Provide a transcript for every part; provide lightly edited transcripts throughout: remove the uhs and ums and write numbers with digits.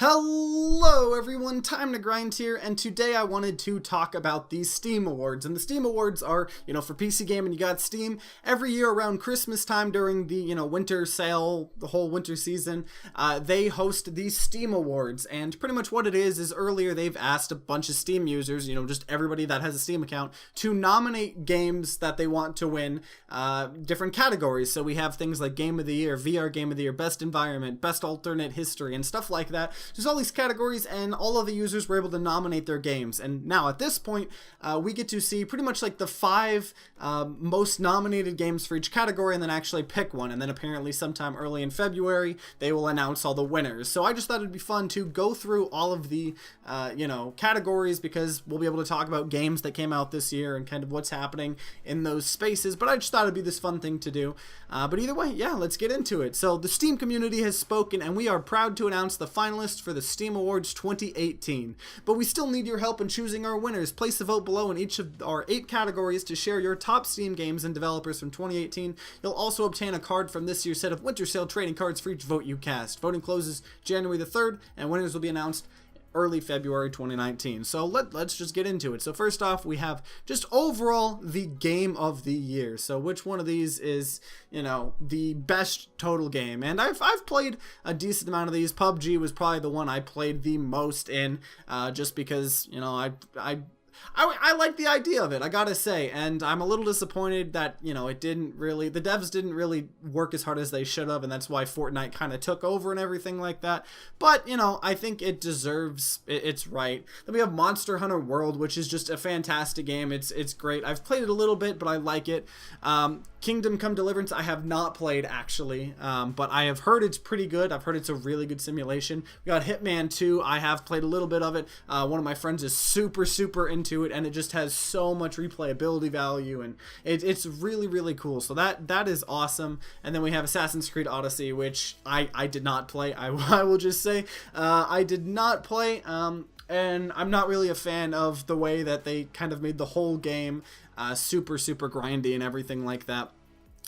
Hello everyone, Time to Grind here, and today I wanted to talk about the Steam Awards. And the Steam Awards are, for PC gaming, you got Steam. Every year around Christmas time during the, winter sale, the whole winter season, they host the Steam Awards. And pretty much what it is earlier they've asked a bunch of Steam users, just everybody that has a Steam account, to nominate games that they want to win different categories. So we have things like Game of the Year, VR Game of the Year, Best Environment, Best Alternate History, and stuff like that. There's all these categories, and all of the users were able to nominate their games. And now at this point, we get to see pretty much like the 5 most nominated games for each category, and then actually pick one. And then apparently sometime early in February, they will announce all the winners. So I just thought it'd be fun to go through all of the, categories, because we'll be able to talk about games that came out this year and kind of what's happening in those spaces. But I just thought it'd be this fun thing to do. But either way, yeah, let's get into it. So the Steam community has spoken, and we are proud to announce the finalists for the Steam Awards 2018. But we still need your help in choosing our winners. Place a vote below in each of our 8 categories to share your top Steam games and developers from 2018. You'll also obtain a card from this year's set of winter sale trading cards for each vote you cast. Voting closes January the 3rd, and winners will be announced early February 2019. So let's just get into it. So first off, we have just overall the game of the year. So which one of these is, the best total game? And I've played a decent amount of these. PUBG was probably the one I played the most in, just because, I like the idea of it, I gotta say, and I'm a little disappointed that, the devs didn't really work as hard as they should have, and that's why Fortnite kind of took over and everything like that. But, I think it deserves its right. Then we have Monster Hunter World, which is just a fantastic game. It's great. I've played it a little bit, but I like it. Kingdom Come Deliverance, I have not played, actually, but I have heard it's pretty good. I've heard it's a really good simulation. We got Hitman 2. I have played a little bit of it. One of my friends is super into it, and it just has so much replayability value, and it's really, really cool. So that is awesome. And then we have Assassin's Creed Odyssey, which I did not play. I will just say I did not play, and I'm not really a fan of the way that they kind of made the whole game super grindy and everything like that,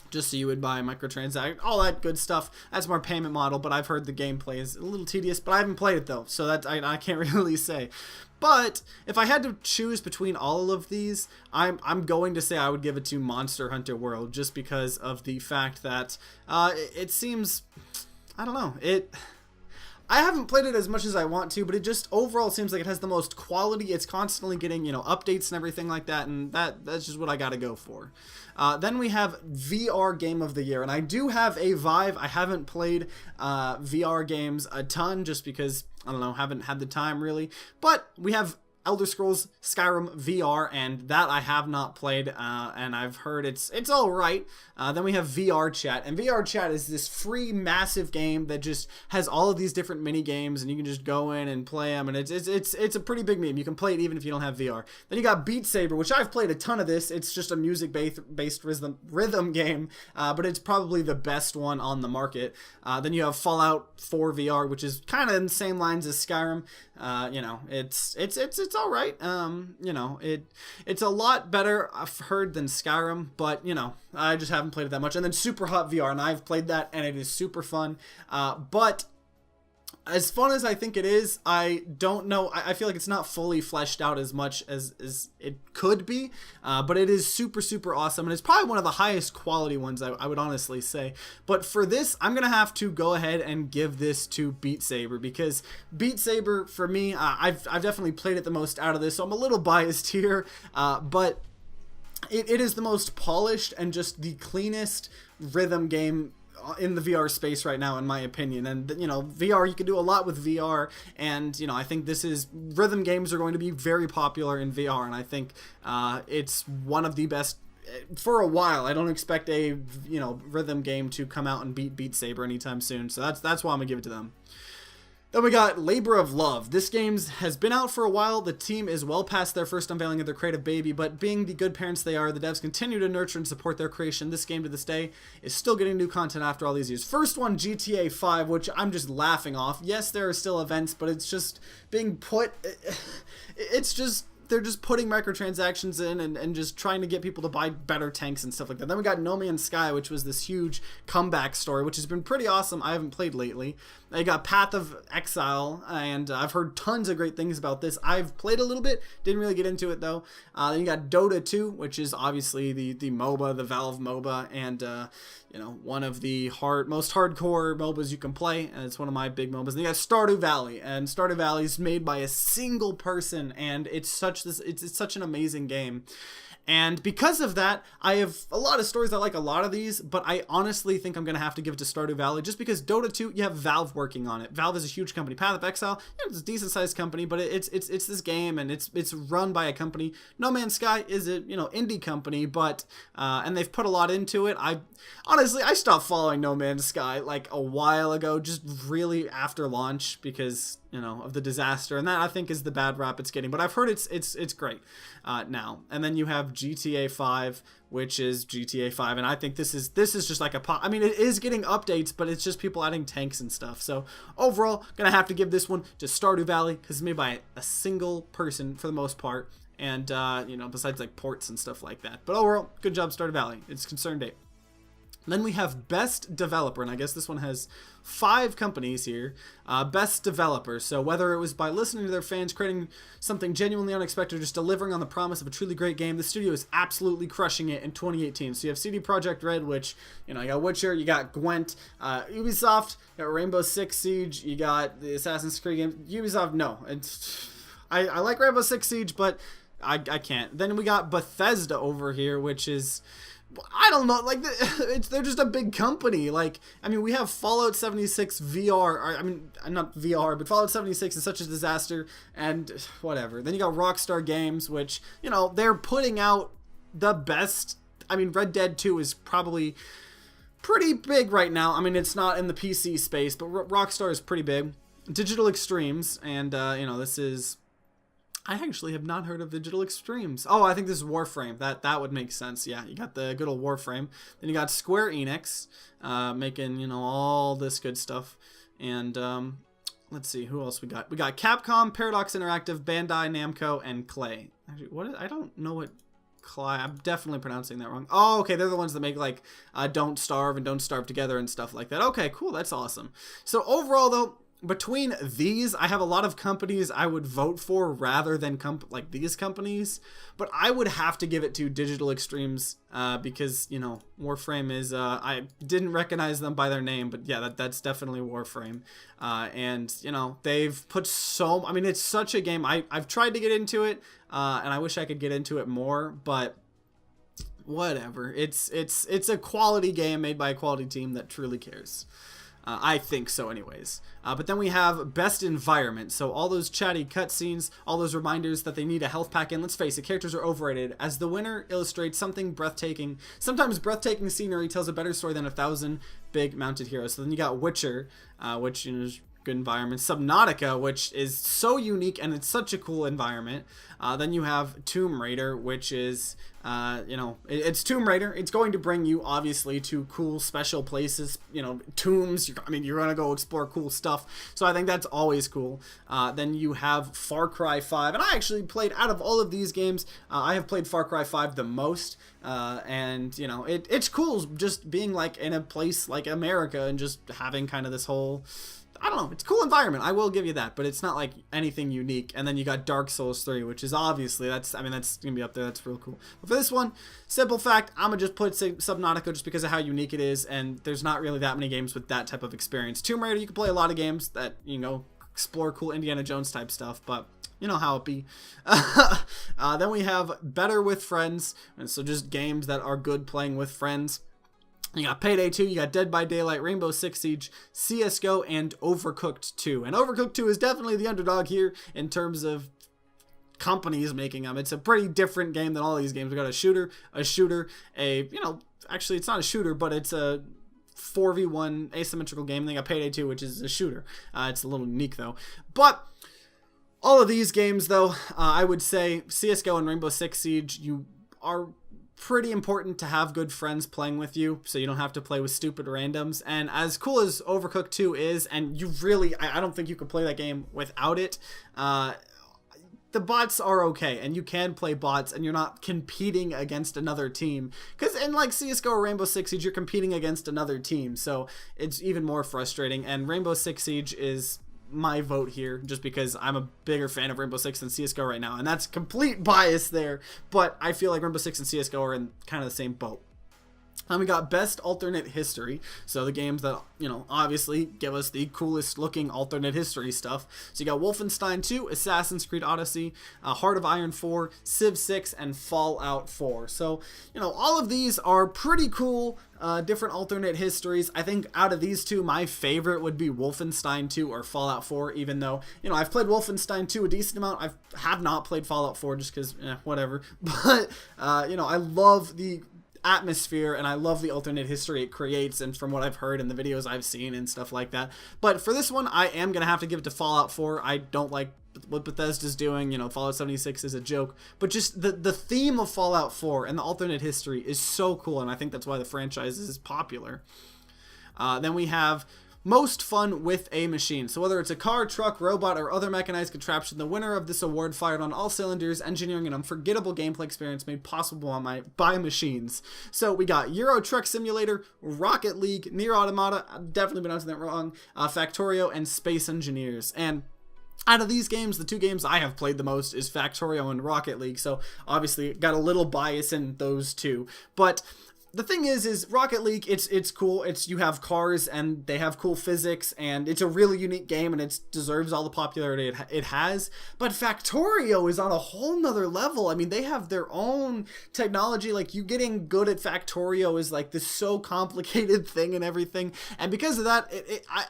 just so you would buy microtransaction, all that good stuff. That's more payment model, but I've heard the gameplay is a little tedious, but I haven't played it though, so that I can't really say. But if I had to choose between all of these, I'm going to say I would give it to Monster Hunter World, just because of the fact that it seems, I don't know, I haven't played it as much as I want to, but it just overall seems like it has the most quality. It's constantly getting, updates and everything like that, and that's just what I gotta go for. Then we have VR Game of the Year, and I do have a Vive. I haven't played VR games a ton, just because, I don't know, haven't had the time really. But we have Elder Scrolls Skyrim VR, and that I have not played, and I've heard it's all right. Then we have VR Chat, and VR Chat is this free massive game that just has all of these different mini games, and you can just go in and play them, and it's a pretty big meme. You can play it even if you don't have VR. Then you got Beat Saber, which I've played a ton of this. It's just a music based rhythm game, but it's probably the best one on the market. Then you have Fallout 4 VR, which is kind of in the same lines as Skyrim. It's all right. It's a lot better, I've heard, than Skyrim, but I just haven't played it that much. And then Super Hot VR, and I've played that, and it is super fun. But as fun as I think it is, I don't know. I feel like it's not fully fleshed out as much as it could be, but it is super awesome, and it's probably one of the highest quality ones, I would honestly say. But for this, I'm gonna have to go ahead and give this to Beat Saber, because Beat Saber, for me, I've definitely played it the most out of this, so I'm a little biased here, but it is the most polished and just the cleanest rhythm game in the VR space right now, in my opinion. And VR, you can do a lot with VR, and I think rhythm games are going to be very popular in VR, and I think it's one of the best for a while. I don't expect a rhythm game to come out and beat Beat Saber anytime soon, so that's why I'm gonna give it to them. Then we got Labor of Love. This game has been out for a while. The team is well past their first unveiling of their creative baby, but being the good parents they are, the devs continue to nurture and support their creation. This game to this day is still getting new content after all these years. First one, GTA 5, which I'm just laughing off. Yes, there are still events, but it's just being put... It's just... they're just putting microtransactions in and just trying to get people to buy better tanks and stuff like that. Then we got No Man's Sky, which was this huge comeback story, which has been pretty awesome. I haven't played lately. I got Path of Exile, and I've heard tons of great things about this. I've played a little bit, didn't really get into it though. Then you got Dota 2, which is obviously the MOBA, the Valve MOBA, and you know, one of the most hardcore MOBAs you can play, and it's one of my big MOBAs. And you got Stardew Valley, and Stardew Valley is made by a single person, and it's such an amazing game. And because of that, I have a lot of stories. I like a lot of these, but I honestly think I'm going to have to give it to Stardew Valley just because Dota 2, you have Valve working on it. Valve is a huge company. Path of Exile, you know, it's a decent sized company, but it's this game, and it's run by a company. No Man's Sky is a, you know, indie company, but and they've put a lot into it. I stopped following No Man's Sky like a while ago, just really after launch because, you know, of the disaster, and that I think is the bad rap it's getting. But I've heard it's great now. And then you have GTA 5, which is GTA 5, and I think this is just like I mean, it is getting updates, but it's just people adding tanks and stuff. So overall, gonna have to give this one to Stardew Valley because it's made by a single person for the most part, and you know, besides like ports and stuff like that. But overall, good job, Stardew Valley. It's concern date. Then we have Best Developer, and I guess this one has 5 companies here. Best Developer. So whether it was by listening to their fans, creating something genuinely unexpected, or just delivering on the promise of a truly great game, the studio is absolutely crushing it in 2018. So you have CD Projekt Red, which, you know, you got Witcher, you got Gwent, Ubisoft, you got Rainbow Six Siege, you got the Assassin's Creed games. Ubisoft, no. I like Rainbow Six Siege, but I can't. Then we got Bethesda over here, which is, I don't know, like, they're just a big company. Like, I mean, we have Fallout 76 VR, I mean, not VR, but Fallout 76 is such a disaster, and whatever. Then you got Rockstar Games, which, you know, they're putting out the best. I mean, Red Dead 2 is probably pretty big right now. I mean, it's not in the PC space, but Rockstar is pretty big. Digital Extremes, and, you know, this is, I actually have not heard of Digital Extremes. Oh, I think this is Warframe. That would make sense. Yeah, you got the good old Warframe. Then you got Square Enix, making, you know, all this good stuff. And let's see, who else we got? We got Capcom, Paradox Interactive, Bandai Namco, and Clay. Actually, I don't know what Clay. I'm definitely pronouncing that wrong. Oh, okay, they're the ones that make like Don't Starve and Don't Starve Together and stuff like that. Okay, cool. That's awesome. So overall, though, between these, I have a lot of companies I would vote for rather than like these companies, but I would have to give it to Digital Extremes because, you know, Warframe is, I didn't recognize them by their name, but yeah, that's definitely Warframe. And, you know, they've put I mean, it's such a game. I've tried to get into it, and I wish I could get into it more, but whatever. It's a quality game made by a quality team that truly cares. I think so anyways. But then we have Best Environment. So all those chatty cutscenes, all those reminders that they need a health pack in. Let's face it, characters are overrated. As the winner illustrates something breathtaking. Sometimes breathtaking scenery tells a better story than 1,000 big mounted heroes. So then you got Witcher, which, you know, is good environment. Subnautica, which is so unique and it's such a cool environment. Then you have Tomb Raider, which is, you know, it's Tomb Raider. It's going to bring you obviously to cool special places, you know, tombs. I mean, you're gonna go explore cool stuff. So I think that's always cool. Then you have Far Cry 5, and I actually played, out of all of these games, I have played Far Cry 5 the most. And you know, it's cool just being like in a place like America and just having kind of this whole, I don't know, it's a cool environment, I will give you that, but it's not like anything unique. And then you got Dark Souls 3, which is obviously, that's gonna be up there, that's real cool. But for this one, simple fact, I'm gonna just put Subnautica just because of how unique it is, and there's not really that many games with that type of experience. Tomb Raider, you can play a lot of games that, you know, explore cool Indiana Jones type stuff, but you know how it be. Then we have Better with Friends, and so just games that are good playing with friends. You got Payday 2, you got Dead by Daylight, Rainbow Six Siege, CSGO, and Overcooked 2. And Overcooked 2 is definitely the underdog here in terms of companies making them. It's a pretty different game than all these games. We got a shooter, you know, actually it's not a shooter, but it's a 4v1 asymmetrical game. They got Payday 2, which is a shooter. It's a little unique though. But all of these games though, I would say CSGO and Rainbow Six Siege, you are pretty important to have good friends playing with you, so you don't have to play with stupid randoms. And as cool as Overcooked 2 is, and you really, I don't think you could play that game without it, the bots are okay, and you can play bots, and you're not competing against another team. Because in like CSGO or Rainbow Six Siege, you're competing against another team, so it's even more frustrating. And Rainbow Six Siege is my vote here, just because I'm a bigger fan of Rainbow Six than CSGO right now, and that's complete bias there, but I feel like Rainbow Six and CSGO are in kind of the same boat. And we got Best Alternate History, so the games that, you know, obviously give us the coolest looking alternate history stuff. So you got Wolfenstein 2, Assassin's Creed Odyssey, Heart of Iron 4, Civ 6, and Fallout 4. So, you know, all of these are pretty cool, different alternate histories. I think out of these two, my favorite would be Wolfenstein 2 or Fallout 4, even though, you know, I've played Wolfenstein 2 a decent amount. I have not played Fallout 4 just because, whatever. But, you know, I love the atmosphere, and I love the alternate history it creates, and from what I've heard in the videos I've seen and stuff like that. But for this one, I am gonna have to give it to Fallout 4. I don't like what Bethesda's doing. You know, Fallout 76 is a joke, but just the theme of Fallout 4 and the alternate history is so cool, and I think that's why the franchise is popular. Then we have Most Fun with a Machine. So whether it's a car, truck, robot, or other mechanized contraption, the winner of this award fired on all cylinders, engineering an unforgettable gameplay experience made possible by machines. So we got Euro Truck Simulator, Rocket League, Nier Automata, I've definitely pronouncing that wrong, Factorio, and Space Engineers. And out of these games, the two games I have played the most is Factorio and Rocket League, so obviously got a little bias in those two. But the thing is Rocket League, it's cool. You have cars, and they have cool physics, and it's a really unique game, and it deserves all the popularity it has. But Factorio is on a whole nother level. I mean, they have their own technology. Like, you getting good at Factorio is like this so complicated thing and everything. And because of that,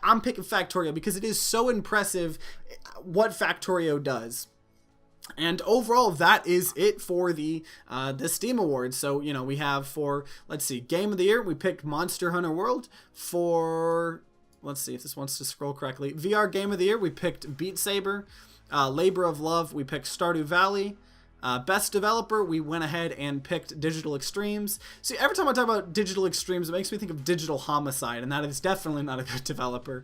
I'm picking Factorio because it is so impressive what Factorio does. And overall, that is it for the Steam Awards. So, you know, we have for, let's see, Game of the Year, we picked Monster Hunter World. For, let's see if this wants to scroll correctly, VR Game of the Year, we picked Beat Saber. Labor of Love, we picked Stardew Valley. Best Developer, we went ahead and picked Digital Extremes. See, every time I talk about Digital Extremes, it makes me think of Digital Homicide, and that is definitely not a good developer.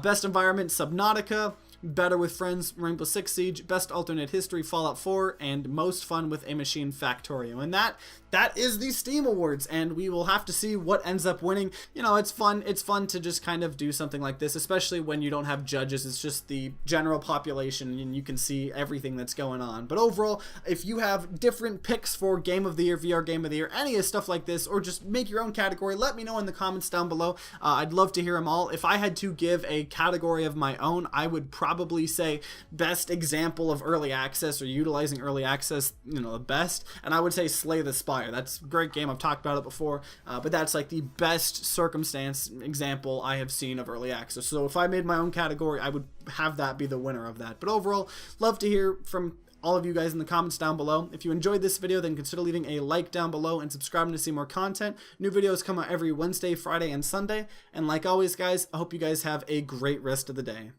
Best Environment, Subnautica. Better with Friends, Rainbow Six Siege. Best Alternate History, Fallout 4. And Most Fun with a Machine, Factorio. And that is the Steam Awards, and we will have to see what ends up winning. You know, it's fun to just kind of do something like this, especially when you don't have judges. It's just the general population, and you can see everything that's going on. But overall, if you have different picks for Game of the Year, VR Game of the Year, any of stuff like this, or just make your own category, let me know in the comments down below. I'd love to hear them all. If I had to give a category of my own, I would probably say best example of early access, or utilizing early access, you know, the best, and I would say Slay the Spire. That's a great game. I've talked about it before, but that's like the best circumstance example I have seen of early access. So if I made my own category, I would have that be the winner of that. But overall, love to hear from all of you guys in the comments down below. If you enjoyed this video, then consider leaving a like down below and subscribing to see more content. New videos come out every Wednesday, Friday, and Sunday. And like always, guys, I hope you guys have a great rest of the day.